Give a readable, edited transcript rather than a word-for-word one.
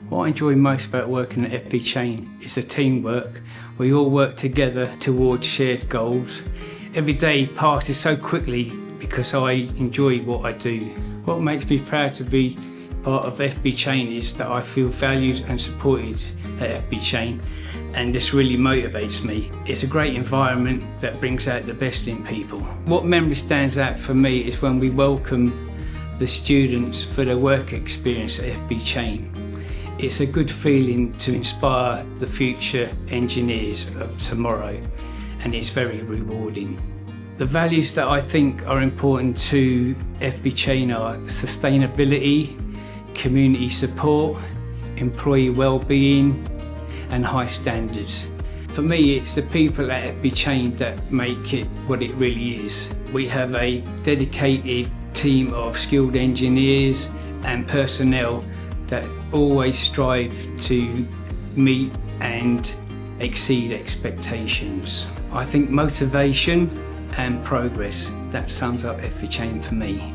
What I enjoy most about working at FB Chain is the teamwork. We all work together towards shared goals. Every day passes so quickly because I enjoy what I do. What makes me proud to be part of FB Chain is that I feel valued and supported at FB Chain, and this really motivates me. It's a great environment that brings out the best in people. What memory stands out for me is when we welcome the students for their work experience at FB Chain. It's a good feeling to inspire the future engineers of tomorrow, and it's very rewarding. The values that I think are important to FB Chain are sustainability, community support, employee well-being and high standards. For me, it's the people at FB Chain that make it what it really is. We have a dedicated team of skilled engineers and personnel that always strive to meet and exceed expectations. I think motivation and progress, that sums up FB Chain for me.